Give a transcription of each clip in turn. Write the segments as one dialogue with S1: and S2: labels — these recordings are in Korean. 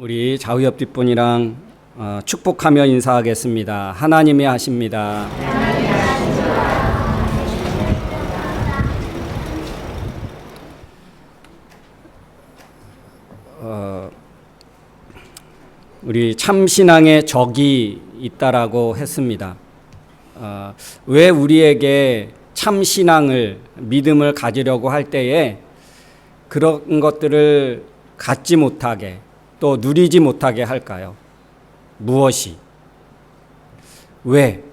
S1: 우리 좌우 옆 뒷분이랑 축복하며 인사하겠습니다. 하나님이 하십니다. 우리 참신앙의 적이 있다라고 했습니다. 왜 우리에게 참신앙을, 믿음을 가지려고 할 때에 그런 것들을 갖지 못하게 또 누리지 못하게 할까요? 무엇이? 왜?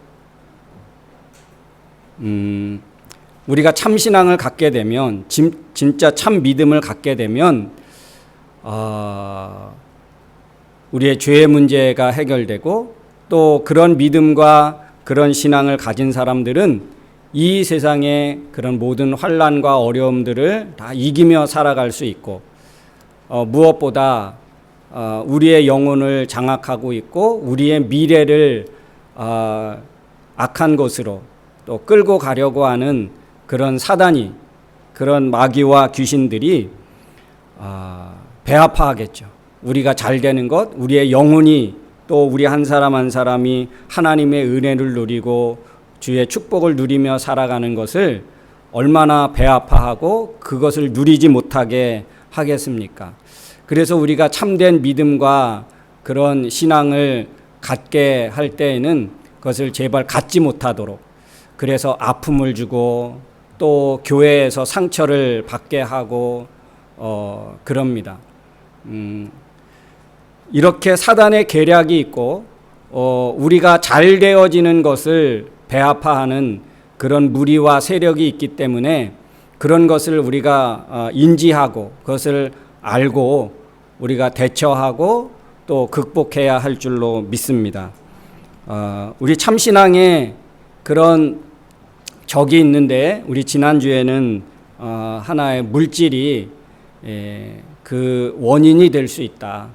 S1: 우리가 참신앙을 갖게 되면, 진짜 참 믿음을 갖게 되면 우리의 죄의 문제가 해결되고, 또 그런 믿음과 그런 신앙을 가진 사람들은 이 세상의 그런 모든 환난과 어려움들을 다 이기며 살아갈 수 있고, 무엇보다 우리의 영혼을 장악하고 있고 우리의 미래를 악한 곳으로 또 끌고 가려고 하는 그런 사단이, 그런 마귀와 귀신들이 배아파하겠죠. 우리가 잘 되는 것, 우리의 영혼이, 또 우리 한 사람 한 사람이 하나님의 은혜를 누리고 주의 축복을 누리며 살아가는 것을 얼마나 배아파하고 그것을 누리지 못하게 하겠습니까? 그래서 우리가 참된 믿음과 그런 신앙을 갖게 할 때에는 그것을 제발 갖지 못하도록, 그래서 아픔을 주고 또 교회에서 상처를 받게 하고 그럽니다. 이렇게 사단의 계략이 있고 우리가 잘 되어지는 것을 배아파하는 그런 무리와 세력이 있기 때문에 그런 것을 우리가 인지하고 그것을 알고 우리가 대처하고 또 극복해야 할 줄로 믿습니다. 우리 참신앙에 그런 적이 있는데, 우리 지난주에는 하나의 물질이 그 원인이 될 수 있다.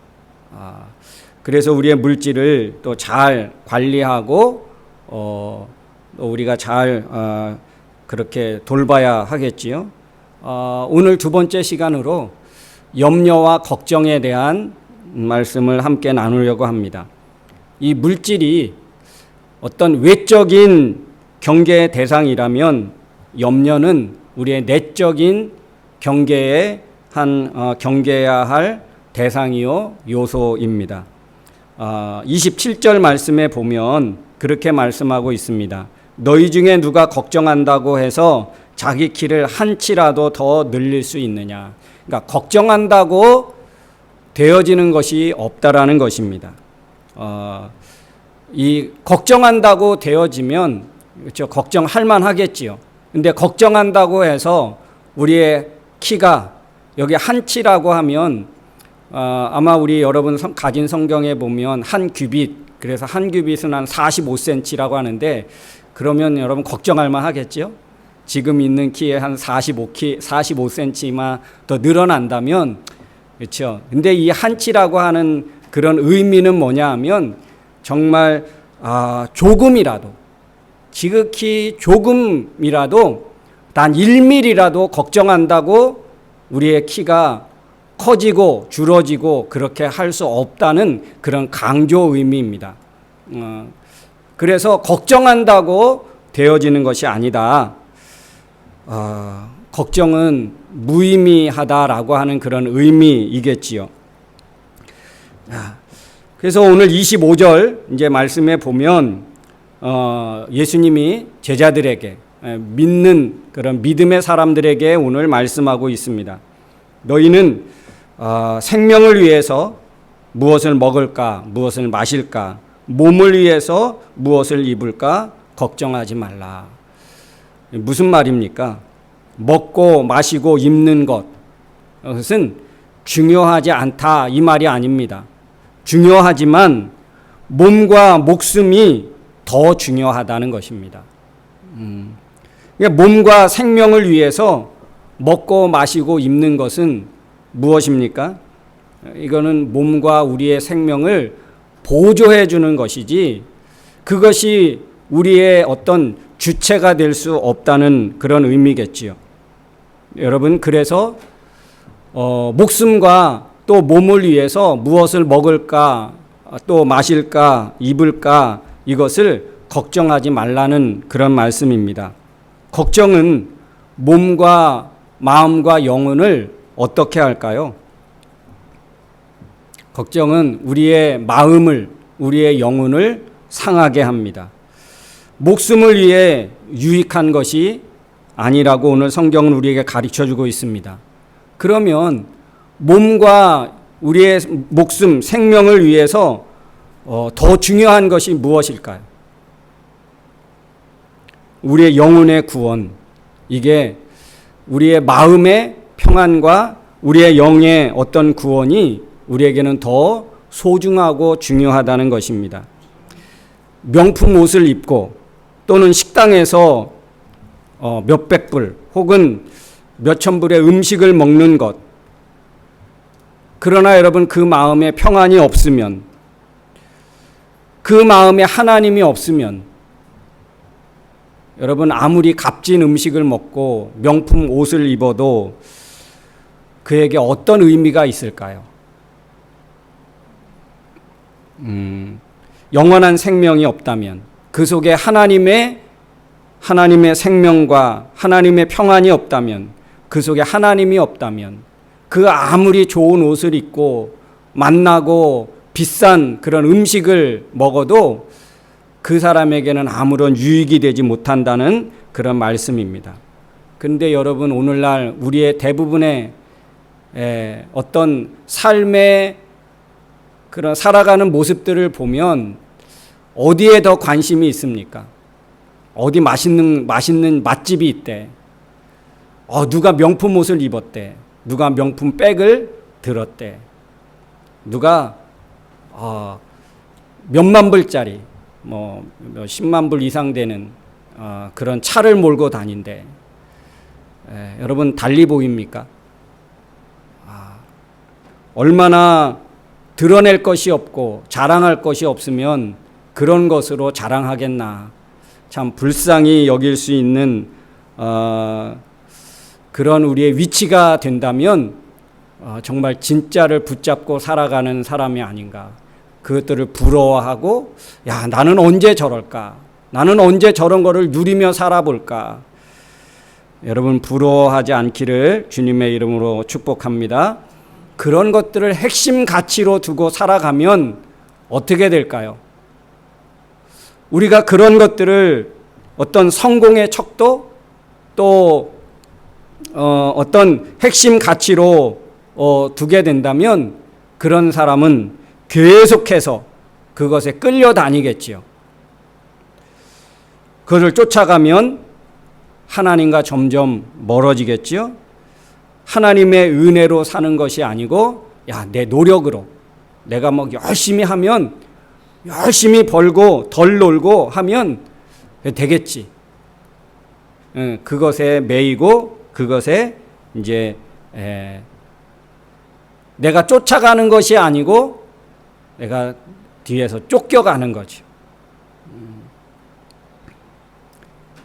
S1: 그래서 우리의 물질을 또 잘 관리하고 또 우리가 잘 그렇게 돌봐야 하겠지요. 오늘 두 번째 시간으로 염려와 걱정에 대한 말씀을 함께 나누려고 합니다. 이 물질이 어떤 외적인 경계의 대상이라면 염려는 우리의 내적인 경계의 경계해야 할 대상이요 요소입니다. 27절 말씀에 보면 그렇게 말씀하고 있습니다. 너희 중에 누가 걱정한다고 해서 자기 키를 한 치라도 더 늘릴 수 있느냐. 그러니까 걱정한다고 되어지는 것이 없다라는 것입니다. 이 걱정한다고 되어지면, 그렇죠, 걱정할 만하겠지요. 근데 걱정한다고 해서 우리의 키가 여기 한 치라고 하면 아마 우리 여러분 가진 성경에 보면 한 규빗, 그래서 한 규빗은 한 45cm라고 하는데, 그러면 여러분 걱정할 만하겠죠. 지금 있는 키에 한 45cm만 더 늘어난다면, 그렇죠. 근데 이 한치라고 하는 그런 의미는 뭐냐 하면 정말 조금이라도, 지극히 조금이라도 단 1mm라도 걱정한다고 우리의 키가 커지고 줄어지고 그렇게 할 수 없다는 그런 강조 의미입니다. 그래서 걱정한다고 되어지는 것이 아니다. 걱정은 무의미하다라고 하는 그런 의미이겠지요. 그래서 오늘 25절 이제 말씀에 보면 예수님이 제자들에게, 믿는 그런 믿음의 사람들에게 오늘 말씀하고 있습니다. 너희는 생명을 위해서 무엇을 먹을까, 무엇을 마실까, 몸을 위해서 무엇을 입을까 걱정하지 말라. 무슨 말입니까? 먹고 마시고 입는 것은 중요하지 않다, 이 말이 아닙니다. 중요하지만 몸과 목숨이 더 중요하다는 것입니다. 몸과 생명을 위해서 먹고 마시고 입는 것은 무엇입니까? 이거는 몸과 우리의 생명을 보조해 주는 것이지, 그것이 우리의 어떤 주체가 될 수 없다는 그런 의미겠지요. 여러분, 그래서 목숨과 또 몸을 위해서 무엇을 먹을까, 또 마실까, 입을까, 이것을 걱정하지 말라는 그런 말씀입니다. 걱정은 몸과 마음과 영혼을 어떻게 할까요? 걱정은 우리의 마음을, 우리의 영혼을 상하게 합니다. 목숨을 위해 유익한 것이 아니라고 오늘 성경은 우리에게 가르쳐주고 있습니다. 그러면 몸과 우리의 목숨, 생명을 위해서 더 중요한 것이 무엇일까요? 우리의 영혼의 구원, 이게 우리의 마음의 평안과 우리의 영의 어떤 구원이 우리에게는 더 소중하고 중요하다는 것입니다. 명품 옷을 입고 또는 식당에서 몇백 불 혹은 몇천 불의 음식을 먹는 것, 그러나 여러분 그 마음에 평안이 없으면, 그 마음에 하나님이 없으면 여러분 아무리 값진 음식을 먹고 명품 옷을 입어도 그에게 어떤 의미가 있을까요? 영원한 생명이 없다면, 그 속에 하나님의 생명과 하나님의 평안이 없다면, 그 속에 하나님이 없다면, 그 아무리 좋은 옷을 입고 만나고 비싼 그런 음식을 먹어도 그 사람에게는 아무런 유익이 되지 못한다는 그런 말씀입니다. 그런데 여러분, 오늘날 우리의 대부분의 어떤 삶의 그런 살아가는 모습들을 보면 어디에 더 관심이 있습니까? 어디 맛있는 맛집이 있대. 누가 명품 옷을 입었대. 누가 명품 백을 들었대. 누가 몇만 불짜리, 뭐 10만 불 이상 되는 그런 차를 몰고 다닌대. 여러분 달리 보입니까? 얼마나 드러낼 것이 없고 자랑할 것이 없으면 그런 것으로 자랑하겠나. 참 불쌍히 여길 수 있는 그런 우리의 위치가 된다면 정말 진짜를 붙잡고 살아가는 사람이 아닌가. 그것들을 부러워하고, 야, 나는 언제 저럴까? 나는 언제 저런 거를 누리며 살아볼까? 여러분 부러워하지 않기를 주님의 이름으로 축복합니다. 그런 것들을 핵심 가치로 두고 살아가면 어떻게 될까요? 우리가 그런 것들을 어떤 성공의 척도, 또 어떤 핵심 가치로 두게 된다면 그런 사람은 계속해서 그것에 끌려다니겠지요. 그것을 쫓아가면 하나님과 점점 멀어지겠지요. 하나님의 은혜로 사는 것이 아니고, 야, 내 노력으로 내가 뭐 열심히 하면, 열심히 벌고 덜 놀고 하면 되겠지. 그것에 매이고 그것에 이제 내가 쫓아가는 것이 아니고 내가 뒤에서 쫓겨가는 거죠.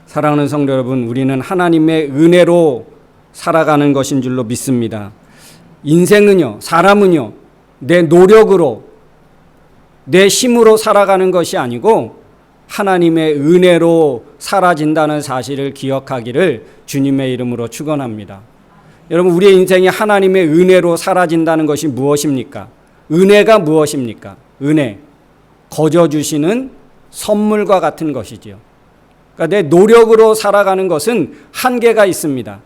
S1: 사랑하는 성도 여러분, 우리는 하나님의 은혜로 살아가는 것인 줄로 믿습니다. 인생은요, 사람은요, 내 노력으로, 내 힘으로 살아가는 것이 아니고 하나님의 은혜로 사라진다는 사실을 기억하기를 주님의 이름으로 축원합니다. 여러분, 우리의 인생이 하나님의 은혜로 사라진다는 것이 무엇입니까? 은혜가 무엇입니까? 은혜, 거저 주시는 선물과 같은 것이지요. 그러니까 내 노력으로 살아가는 것은 한계가 있습니다.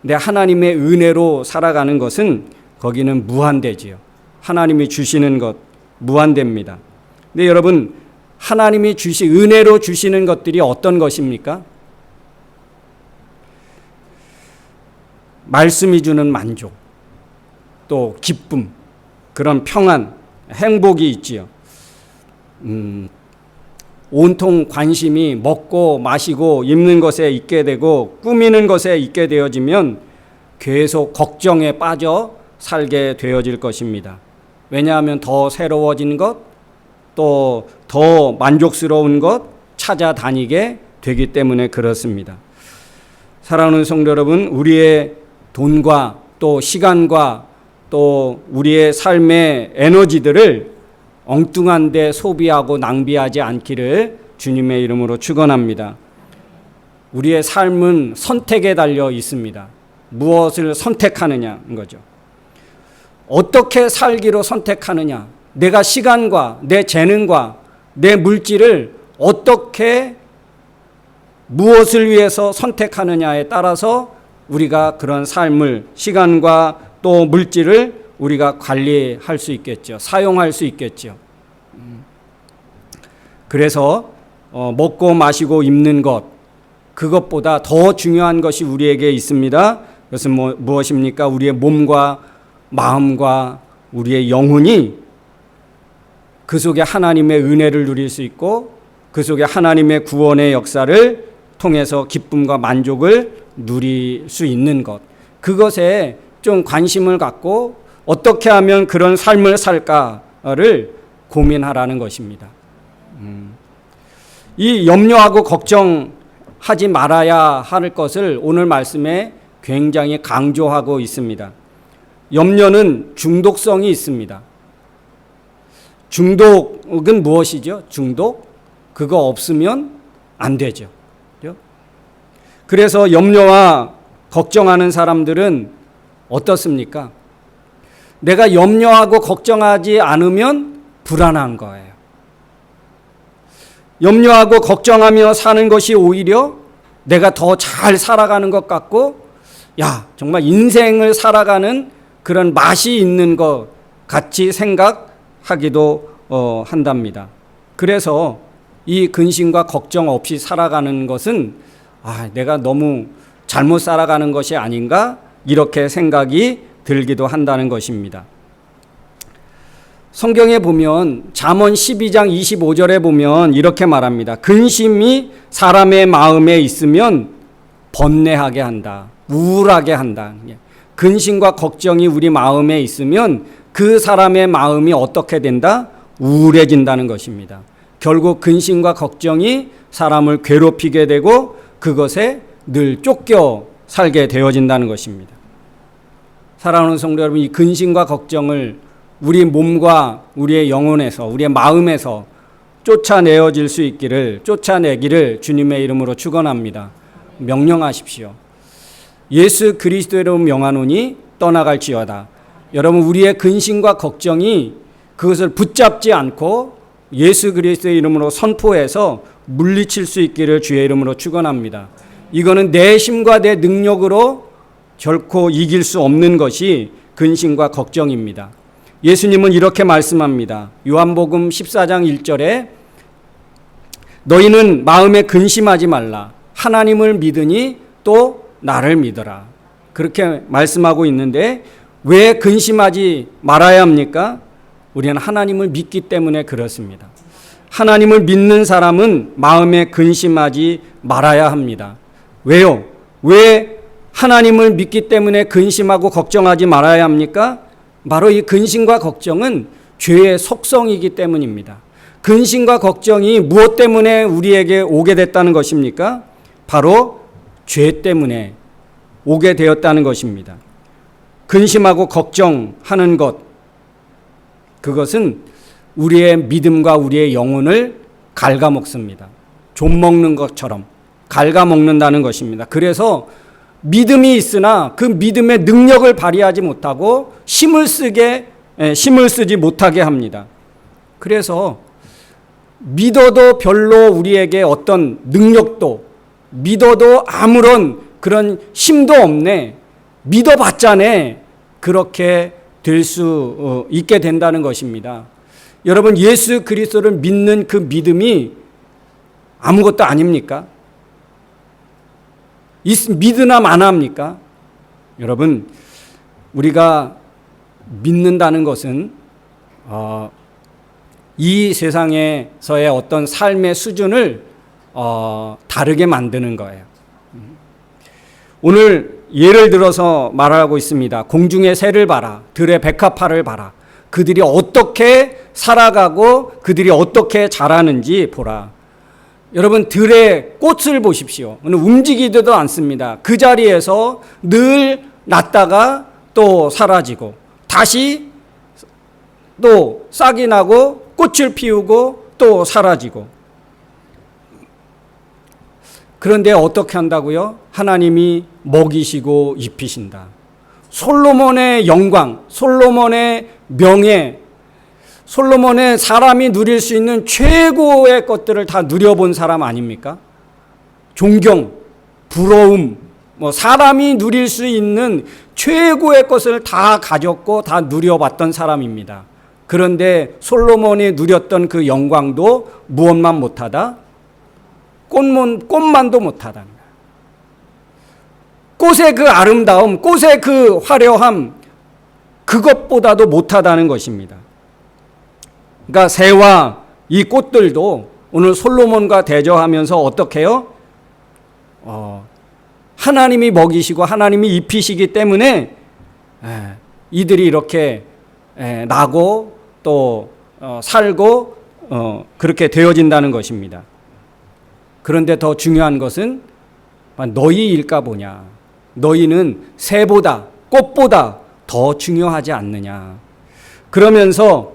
S1: 내 하나님의 은혜로 살아가는 것은 거기는 무한대지요. 하나님이 주시는 것 무한대입니다. 근데 여러분, 하나님이 은혜로 주시는 것들이 어떤 것입니까? 말씀이 주는 만족, 또 기쁨, 그런 평안, 행복이 있지요. 온통 관심이 먹고 마시고 입는 것에 있게 되고 꾸미는 것에 있게 되어지면 계속 걱정에 빠져 살게 되어질 것입니다. 왜냐하면 더 새로워진 것, 또 더 만족스러운 것 찾아다니게 되기 때문에 그렇습니다. 사랑하는 성도 여러분, 우리의 돈과 또 시간과 또 우리의 삶의 에너지들을 엉뚱한 데 소비하고 낭비하지 않기를 주님의 이름으로 축원합니다. 우리의 삶은 선택에 달려 있습니다. 무엇을 선택하느냐인 거죠. 어떻게 살기로 선택하느냐, 내가 시간과 내 재능과 내 물질을 어떻게 무엇을 위해서 선택하느냐에 따라서 우리가 그런 삶을, 시간과 또 물질을 우리가 관리할 수 있겠죠. 사용할 수 있겠죠. 그래서 먹고 마시고 입는 것, 그것보다 더 중요한 것이 우리에게 있습니다. 그것은 무엇입니까? 우리의 몸과 마음과 우리의 영혼이 그 속에 하나님의 은혜를 누릴 수 있고 그 속에 하나님의 구원의 역사를 통해서 기쁨과 만족을 누릴 수 있는 것, 그것에 좀 관심을 갖고 어떻게 하면 그런 삶을 살까를 고민하라는 것입니다. 이 염려하고 걱정하지 말아야 할 것을 오늘 말씀에 굉장히 강조하고 있습니다. 염려는 중독성이 있습니다. 중독은 무엇이죠? 중독? 그거 없으면 안 되죠. 그래서 염려와 걱정하는 사람들은 어떻습니까? 내가 염려하고 걱정하지 않으면 불안한 거예요. 염려하고 걱정하며 사는 것이 오히려 내가 더 잘 살아가는 것 같고, 야, 정말 인생을 살아가는 그런 맛이 있는 것 같이 생각하기도 한답니다. 그래서 이 근심과 걱정 없이 살아가는 것은 내가 너무 잘못 살아가는 것이 아닌가, 이렇게 생각이 들기도 한다는 것입니다. 성경에 보면 잠언 12장 25절에 보면 이렇게 말합니다. 근심이 사람의 마음에 있으면 번뇌하게 한다, 우울하게 한다. 근심과 걱정이 우리 마음에 있으면 그 사람의 마음이 어떻게 된다? 우울해진다는 것입니다. 결국 근심과 걱정이 사람을 괴롭히게 되고 그것에 늘 쫓겨 살게 되어진다는 것입니다. 사랑하는 성도 여러분, 이 근심과 걱정을 우리 몸과 우리의 영혼에서, 우리의 마음에서 쫓아내어질 수 있기를, 쫓아내기를 주님의 이름으로 축원합니다. 명령하십시오. 예수 그리스도의 이름 명하노니 떠나갈지어다. 여러분, 우리의 근심과 걱정이 그것을 붙잡지 않고 예수 그리스도의 이름으로 선포해서 물리칠 수 있기를 주의 이름으로 축원합니다. 이거는 내 힘과 내 능력으로 결코 이길 수 없는 것이 근심과 걱정입니다. 예수님은 이렇게 말씀합니다. 요한복음 14장 1절에 너희는 마음에 근심하지 말라. 하나님을 믿으니 또 나를 믿어라. 그렇게 말씀하고 있는데 왜 근심하지 말아야 합니까? 우리는 하나님을 믿기 때문에 그렇습니다. 하나님을 믿는 사람은 마음에 근심하지 말아야 합니다. 왜요? 왜 하나님을 믿기 때문에 근심하고 걱정하지 말아야 합니까? 바로 이 근심과 걱정은 죄의 속성이기 때문입니다. 근심과 걱정이 무엇 때문에 우리에게 오게 됐다는 것입니까? 바로 죄 때문에 오게 되었다는 것입니다. 근심하고 걱정하는 것, 그것은 우리의 믿음과 우리의 영혼을 갉아먹습니다. 좀 먹는 것처럼 갉아먹는다는 것입니다. 그래서 믿음이 있으나 그 믿음의 능력을 발휘하지 못하고 힘을 쓰지 못하게 합니다. 그래서 믿어도 별로 우리에게 어떤 능력도, 믿어도 아무런 그런 힘도 없네, 믿어봤자네, 그렇게 될 수 있게 된다는 것입니다. 여러분, 예수 그리스도를 믿는 그 믿음이 아무것도 아닙니까? 믿으나 마나합니까? 여러분, 우리가 믿는다는 것은 이 세상에서의 어떤 삶의 수준을 다르게 만드는 거예요. 오늘 예를 들어서 말하고 있습니다. 공중의 새를 봐라. 들의 백합화를 봐라. 그들이 어떻게 살아가고 그들이 어떻게 자라는지 보라. 여러분, 들의 꽃을 보십시오. 움직이지도 않습니다. 그 자리에서 늘 났다가 또 사라지고 다시 또 싹이 나고 꽃을 피우고 또 사라지고. 그런데 어떻게 한다고요? 하나님이 먹이시고 입히신다. 솔로몬의 영광, 솔로몬의 명예, 솔로몬의 사람이 누릴 수 있는 최고의 것들을 다 누려본 사람 아닙니까? 존경, 부러움, 사람이 누릴 수 있는 최고의 것을 다 가졌고 다 누려봤던 사람입니다. 그런데 솔로몬이 누렸던 그 영광도 무엇만 못하다? 꽃만도 못하다. 꽃의 그 아름다움, 꽃의 그 화려함, 그것보다도 못하다는 것입니다. 그러니까 새와 이 꽃들도 오늘 솔로몬과 대조하면서 어떻게 해요? 하나님이 먹이시고 하나님이 입히시기 때문에 이들이 이렇게 나고 또 살고 그렇게 되어진다는 것입니다. 그런데 더 중요한 것은 너희일까 보냐. 너희는 새보다 꽃보다 더 중요하지 않느냐. 그러면서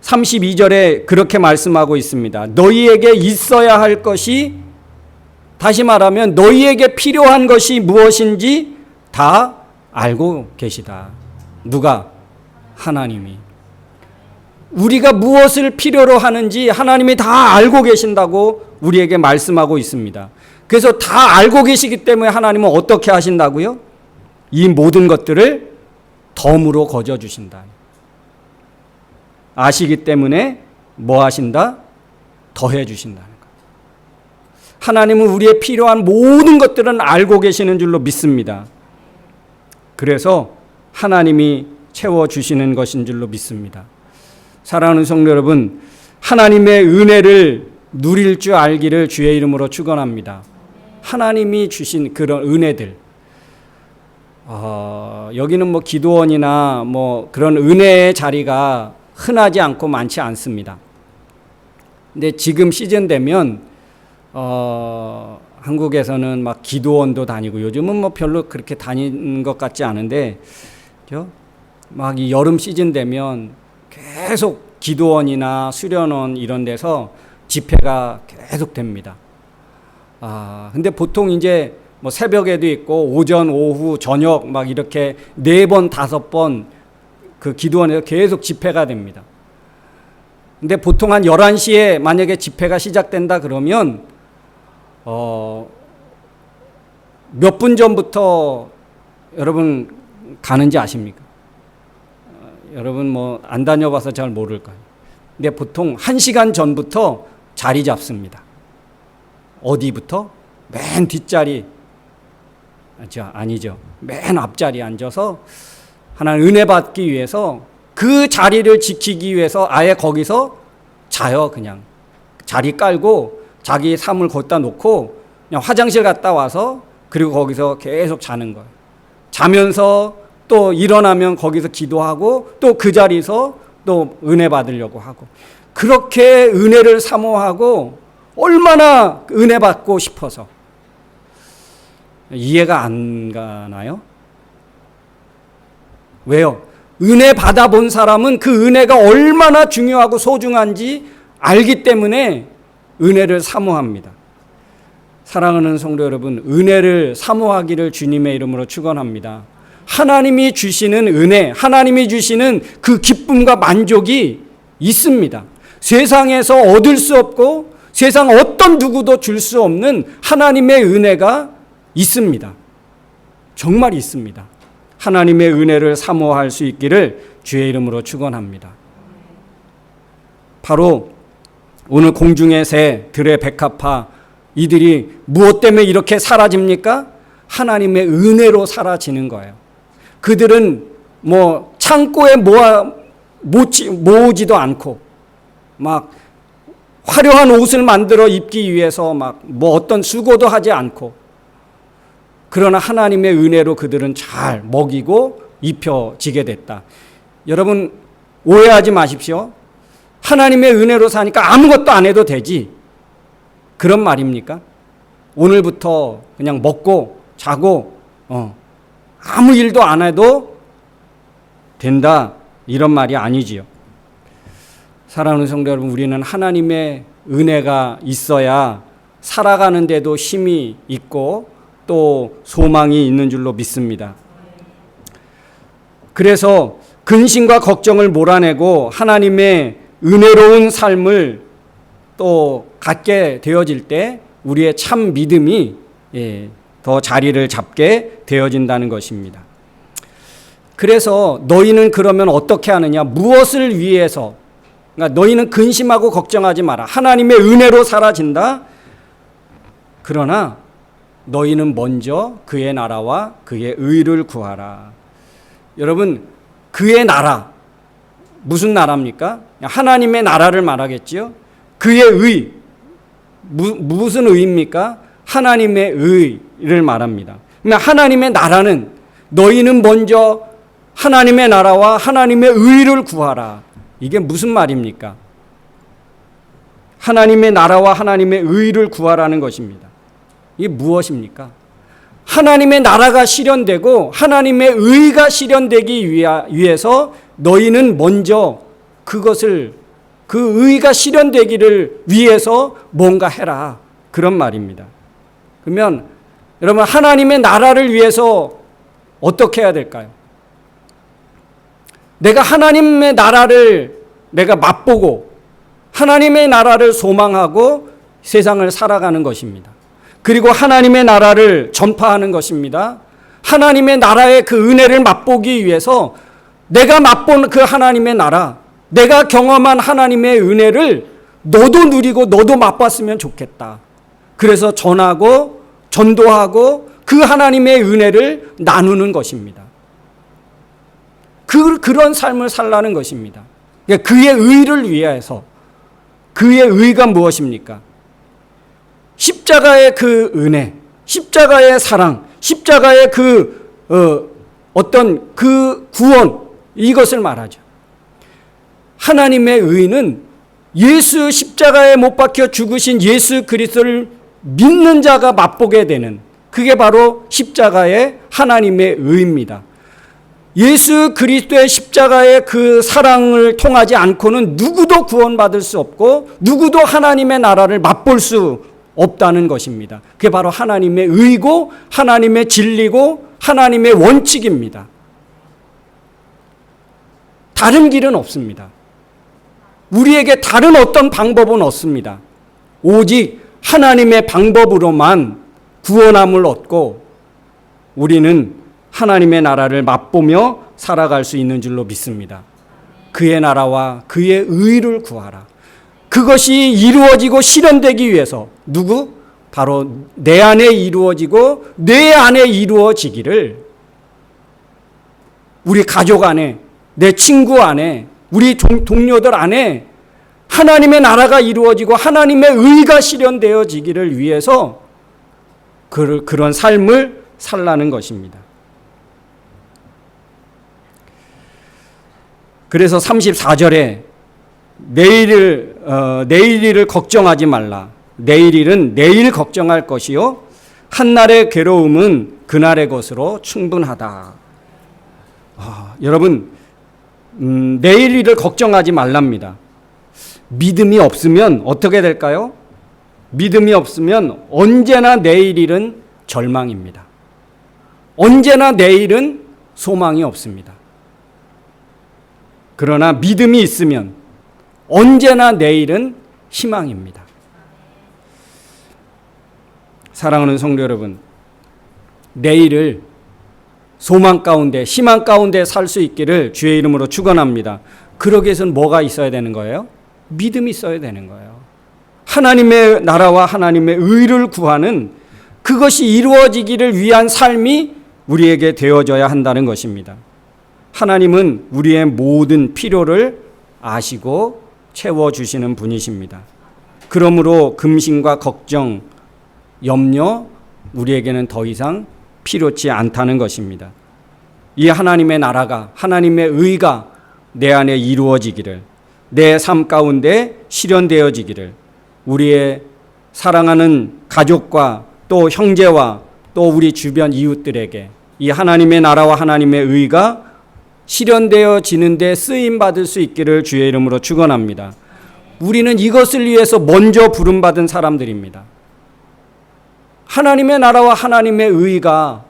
S1: 32절에 그렇게 말씀하고 있습니다. 너희에게 있어야 할 것이, 다시 말하면 너희에게 필요한 것이 무엇인지 다 알고 계시다. 누가? 하나님이. 우리가 무엇을 필요로 하는지 하나님이 다 알고 계신다고 우리에게 말씀하고 있습니다. 그래서 다 알고 계시기 때문에 하나님은 어떻게 하신다고요? 이 모든 것들을 덤으로 거저 주신다. 아시기 때문에 뭐 하신다? 더해 주신다는 것. 하나님은 우리의 필요한 모든 것들은 알고 계시는 줄로 믿습니다. 그래서 하나님이 채워주시는 것인 줄로 믿습니다. 사랑하는 성도 여러분, 하나님의 은혜를 누릴 줄 알기를 주의 이름으로 축원합니다. 하나님이 주신 그런 은혜들, 여기는 뭐 기도원이나 뭐 그런 은혜의 자리가 흔하지 않고 많지 않습니다. 근데 지금 시즌 되면 한국에서는 막 기도원도 다니고, 요즘은 뭐 별로 그렇게 다니는 것 같지 않은데, 막 이 여름 시즌 되면 계속 기도원이나 수련원 이런 데서 집회가 계속 됩니다. 근데 보통 이제 뭐 새벽에도 있고 오전, 오후, 저녁 막 이렇게 4번, 5번 그 기도원에서 계속 집회가 됩니다. 근데 보통 한 11시에 만약에 집회가 시작된다 그러면 몇 분 전부터 여러분 가는지 아십니까? 여러분 뭐 안 다녀봐서 잘 모를 거예요. 근데 보통 1시간 전부터 자리 잡습니다. 어디부터? 맨 뒷자리, 아니죠. 맨 앞자리에 앉아서 하나님 은혜 받기 위해서 그 자리를 지키기 위해서 아예 거기서 자요. 그냥 자리 깔고 자기 삶을 거기다 놓고 그냥 화장실 갔다 와서 그리고 거기서 계속 자는 거예요. 자면서 또 일어나면 거기서 기도하고 또 그 자리에서 또 은혜 받으려고 하고, 그렇게 은혜를 사모하고 얼마나 은혜 받고 싶어서. 이해가 안 가나요? 왜요? 은혜 받아본 사람은 그 은혜가 얼마나 중요하고 소중한지 알기 때문에 은혜를 사모합니다. 사랑하는 성도 여러분, 은혜를 사모하기를 주님의 이름으로 축원합니다. 하나님이 주시는 은혜, 하나님이 주시는 그 기쁨과 만족이 있습니다. 세상에서 얻을 수 없고 세상 어떤 누구도 줄 수 없는 하나님의 은혜가 있습니다. 정말 있습니다. 하나님의 은혜를 사모할 수 있기를 주의 이름으로 축원합니다. 바로 오늘 공중의 새, 들의 백합화, 이들이 무엇 때문에 이렇게 사라집니까? 하나님의 은혜로 사라지는 거예요. 그들은 뭐 창고에 모으지도 않고 막 화려한 옷을 만들어 입기 위해서 막 뭐 어떤 수고도 하지 않고, 그러나 하나님의 은혜로 그들은 잘 먹이고 입혀지게 됐다. 여러분 오해하지 마십시오. 하나님의 은혜로 사니까 아무것도 안 해도 되지, 그런 말입니까? 오늘부터 그냥 먹고 자고 아무 일도 안 해도 된다, 이런 말이 아니지요. 사랑하는 성도 여러분, 우리는 하나님의 은혜가 있어야 살아가는데도 힘이 있고 또 소망이 있는 줄로 믿습니다. 그래서 근심과 걱정을 몰아내고 하나님의 은혜로운 삶을 또 갖게 되어질 때 우리의 참 믿음이 더 자리를 잡게 되어진다는 것입니다. 그래서 너희는 그러면 어떻게 하느냐? 무엇을 위해서? 그러니까 너희는 근심하고 걱정하지 마라. 하나님의 은혜로 사라진다. 그러나 너희는 먼저 그의 나라와 그의 의를 구하라. 여러분, 그의 나라, 무슨 나라입니까? 하나님의 나라를 말하겠지요. 그의 의, 무슨 의입니까? 하나님의 의를 말합니다. 하나님의 나라는 너희는 먼저 하나님의 나라와 하나님의 의를 구하라. 이게 무슨 말입니까? 하나님의 나라와 하나님의 의를 구하라는 것입니다. 이게 무엇입니까? 하나님의 나라가 실현되고 하나님의 의가 실현되기 위해서 너희는 먼저 그것을, 그 의가 실현되기를 위해서 뭔가 해라. 그런 말입니다. 그러면 여러분, 하나님의 나라를 위해서 어떻게 해야 될까요? 내가 하나님의 나라를 내가 맛보고 하나님의 나라를 소망하고 세상을 살아가는 것입니다. 그리고 하나님의 나라를 전파하는 것입니다. 하나님의 나라의 그 은혜를 맛보기 위해서 내가 맛본 그 하나님의 나라, 내가 경험한 하나님의 은혜를 너도 누리고 너도 맛봤으면 좋겠다. 그래서 전하고 전도하고 그 하나님의 은혜를 나누는 것입니다. 그런 삶을 살라는 것입니다. 그의 의를 위해서. 그의 의가 무엇입니까? 십자가의 그 은혜, 십자가의 사랑, 십자가의 어떤 그 구원, 이것을 말하죠. 하나님의 의는 예수 십자가에 못 박혀 죽으신 예수 그리스도를 믿는 자가 맛보게 되는, 그게 바로 십자가의 하나님의 의입니다. 예수 그리스도의 십자가의 그 사랑을 통하지 않고는 누구도 구원받을 수 없고 누구도 하나님의 나라를 맛볼 수 없다는 것입니다. 그게 바로 하나님의 의고 하나님의 진리고 하나님의 원칙입니다. 다른 길은 없습니다. 우리에게 다른 어떤 방법은 없습니다. 오직 하나님의 방법으로만 구원함을 얻고 우리는 하나님의 나라를 맛보며 살아갈 수 있는 줄로 믿습니다. 그의 나라와 그의 의를 구하라. 그것이 이루어지고 실현되기 위해서 누구? 바로 내 안에 이루어지고 내 안에 이루어지기를, 우리 가족 안에, 내 친구 안에, 우리 동료들 안에 하나님의 나라가 이루어지고 하나님의 의가 실현되어지기를 위해서 그런 삶을 살라는 것입니다. 그래서 34절에 내일 일을 걱정하지 말라. 내일 일은 내일 걱정할 것이요 한날의 괴로움은 그날의 것으로 충분하다. 여러분, 내일 일을 걱정하지 말랍니다. 믿음이 없으면 어떻게 될까요? 믿음이 없으면 언제나 내일 일은 절망입니다. 언제나 내일은 소망이 없습니다. 그러나 믿음이 있으면 언제나 내일은 희망입니다. 사랑하는 성도 여러분, 내일을 소망 가운데, 희망 가운데 살 수 있기를 주의 이름으로 축원합니다. 그러기 위해서는 뭐가 있어야 되는 거예요? 믿음이 있어야 되는 거예요. 하나님의 나라와 하나님의 의를 구하는 그것이 이루어지기를 위한 삶이 우리에게 되어져야 한다는 것입니다. 하나님은 우리의 모든 필요를 아시고 채워주시는 분이십니다. 그러므로 근심과 걱정, 염려, 우리에게는 더 이상 필요치 않다는 것입니다. 이 하나님의 나라가, 하나님의 의가 내 안에 이루어지기를, 내 삶 가운데 실현되어지기를, 우리의 사랑하는 가족과 또 형제와 또 우리 주변 이웃들에게 이 하나님의 나라와 하나님의 의가 실현되어지는데 쓰임받을 수 있기를 주의 이름으로 축원합니다. 우리는 이것을 위해서 먼저 부름받은 사람들입니다. 하나님의 나라와 하나님의 의가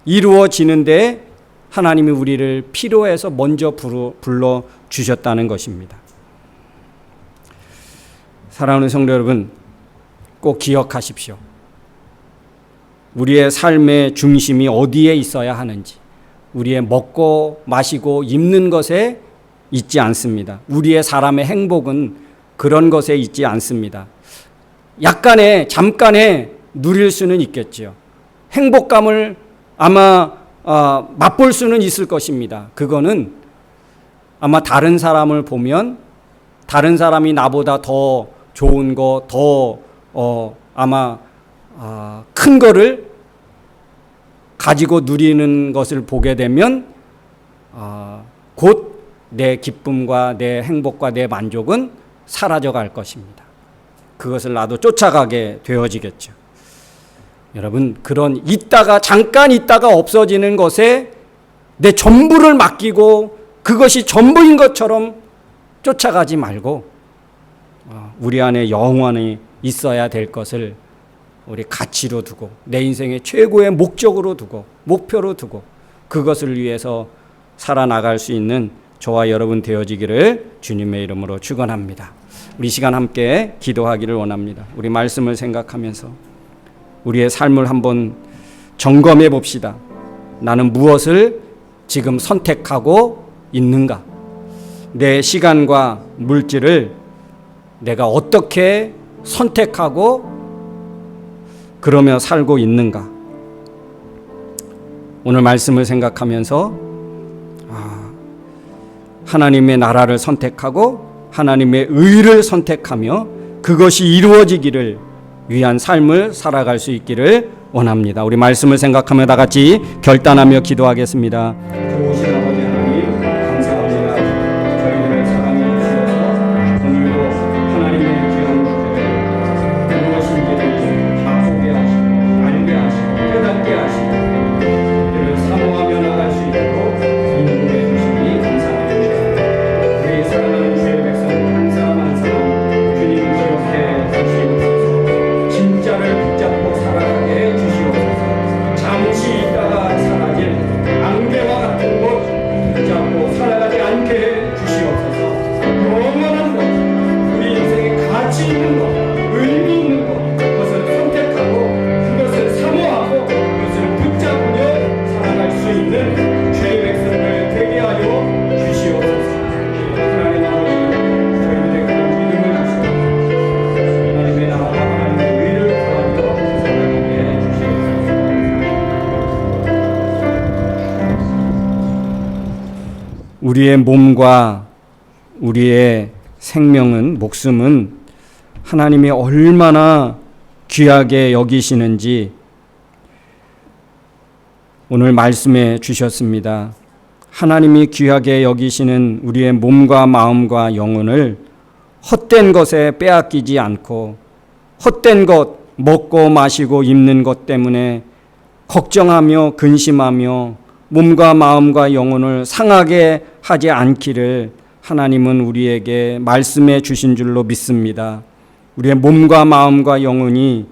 S1: 이루어지는데 하나님이 우리를 필요해서 먼저 불러주셨다는 것입니다. 사랑하는 성도 여러분, 꼭 기억하십시오. 우리의 삶의 중심이 어디에 있어야 하는지, 우리의 먹고 마시고 입는 것에 있지 않습니다. 우리의 사람의 행복은 그런 것에 있지 않습니다. 잠깐에 누릴 수는 있겠죠. 행복감을 아마 맛볼 수는 있을 것입니다. 그거는 아마 다른 사람을 보면 다른 사람이 나보다 더 좋은 거, 더 아마 큰 거를 가지고 누리는 것을 보게 되면 곧 내 기쁨과 내 행복과 내 만족은 사라져 갈 것입니다. 그것을 나도 쫓아가게 되어지겠죠. 여러분, 그런 잠깐 있다가 없어지는 것에 내 전부를 맡기고 그것이 전부인 것처럼 쫓아가지 말고 우리 안에 영원히 있어야 될 것을 우리 가치로 두고 내 인생의 최고의 목적으로 두고 목표로 두고 그것을 위해서 살아나갈 수 있는 저와 여러분 되어지기를 주님의 이름으로 축원합니다. 우리 시간 함께 기도하기를 원합니다. 우리 말씀을 생각하면서 우리의 삶을 한번 점검해 봅시다. 나는 무엇을 지금 선택하고 있는가? 내 시간과 물질을 내가 어떻게 선택하고 그러며 살고 있는가? 오늘 말씀을 생각하면서 하나님의 나라를 선택하고 하나님의 의를 선택하며 그것이 이루어지기를 위한 삶을 살아갈 수 있기를 원합니다. 우리 말씀을 생각하며 다 같이 결단하며 기도하겠습니다. 좋으신 아버지 하나님, 감사합니다. 저희들을 사랑해 주셔서 오늘도 하나님의 귀한 주제를 무엇인지를 다 보게 하시고 알게 하시고 깨닫게 하시고 이를 사모하며 나갈 수 있도록 인도해 주시니 감사합니다. 우리 사랑하는 주의 백성 한 사람 한 사람 주님 기억해 주시옵소서. 진짜를 붙잡고 살아가게 주시옵소서. 잠시 있다가 사라질 안개와 같은 곳 붙잡고 살아가지 않게 해 주시옵소서. 영원한 것, 우리 인생에 가치 있는 것, 의미 있는 것, 그것을 선택하고 그것을 사모하고 그것을 붙잡으며 살아갈 수 있는 주의 백성들 되게 하여 주시옵소서. 하나님 아버지, 저희들의 그런 믿음을 주시옵소서. 하나님의 나라와 하나님의 의를 구하며 살아가게 해 주시옵소서. 우리의 몸과 우리의 생명은, 목숨은 하나님이 얼마나 귀하게 여기시는지 오늘 말씀해 주셨습니다. 하나님이 귀하게 여기시는 우리의 몸과 마음과 영혼을 헛된 것에 빼앗기지 않고 헛된 것, 먹고 마시고 입는 것 때문에 걱정하며 근심하며 몸과 마음과 영혼을 상하게 하지 않기를 하나님은 우리에게 말씀해 주신 줄로 믿습니다. 우리의 몸과 마음과 영혼이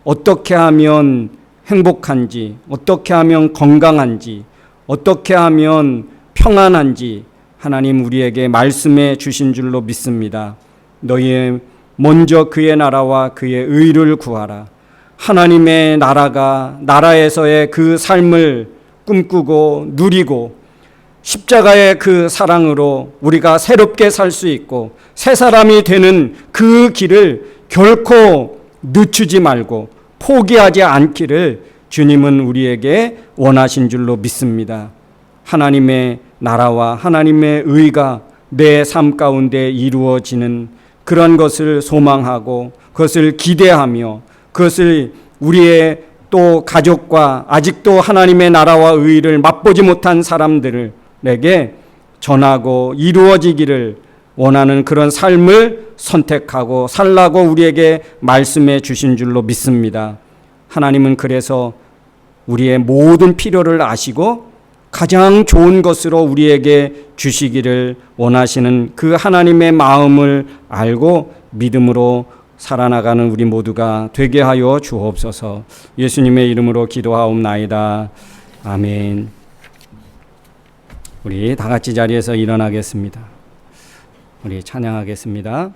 S1: 어떻게 하면 행복한지, 어떻게 하면 건강한지, 어떻게 하면 평안한지 하나님 우리에게 말씀해 주신 줄로 믿습니다. 너희 먼저 그의 나라와 그의 의를 구하라. 하나님의 나라에서의 그 삶을 꿈꾸고 누리고 십자가의 그 사랑으로 우리가 새롭게 살 수 있고 새 사람이 되는 그 길을 결코 늦추지 말고 포기하지 않기를 주님은 우리에게 원하신 줄로 믿습니다. 하나님의 나라와 하나님의 의가 내 삶 가운데 이루어지는 그런 것을 소망하고 그것을 기대하며 그것을 우리의 또 가족과 아직도 하나님의 나라와 의를 맛보지 못한 사람들에게 전하고 이루어지기를 원하는 그런 삶을 선택하고 살라고 우리에게 말씀해 주신 줄로 믿습니다. 하나님은 그래서 우리의 모든 필요를 아시고 가장 좋은 것으로 우리에게 주시기를 원하시는 그 하나님의 마음을 알고 믿음으로 살아나가는 우리 모두가 되게 하여 주옵소서. 예수님의 이름으로 기도하옵나이다. 아멘. 우리 다 같이 자리에서 일어나겠습니다. 우리 찬양하겠습니다.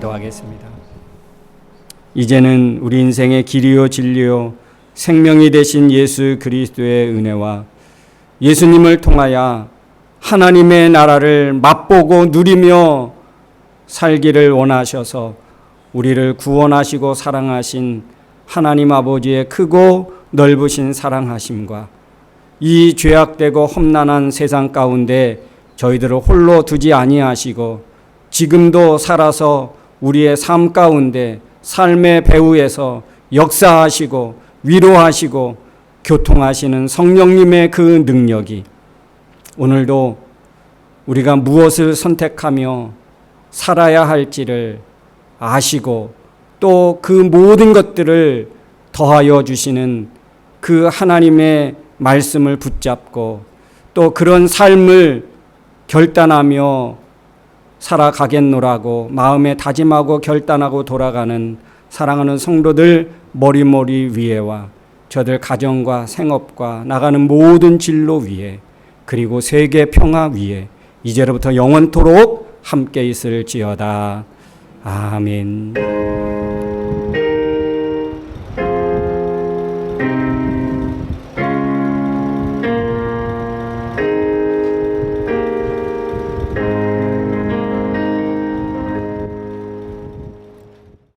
S1: 기도하겠습니다. 이제는 우리 인생의 길이요 진리요 생명이 되신 예수 그리스도의 은혜와 예수님을 통하여 하나님의 나라를 맛보고 누리며 살기를 원하셔서 우리를 구원하시고 사랑하신 하나님 아버지의 크고 넓으신 사랑하심과 이 죄악되고 험난한 세상 가운데 저희들을 홀로 두지 아니하시고 지금도 살아서 우리의 삶 가운데 삶의 배후에서 역사하시고 위로하시고 교통하시는 성령님의 그 능력이 오늘도 우리가 무엇을 선택하며 살아야 할지를 아시고 또 그 모든 것들을 더하여 주시는 그 하나님의 말씀을 붙잡고 또 그런 삶을 결단하며 살아가겠노라고 마음에 다짐하고 결단하고 돌아가는 사랑하는 성도들 머리머리 위에와 저들 가정과 생업과 나가는 모든 진로 위에 그리고 세계 평화 위에 이제로부터 영원토록 함께 있을지어다. 아멘.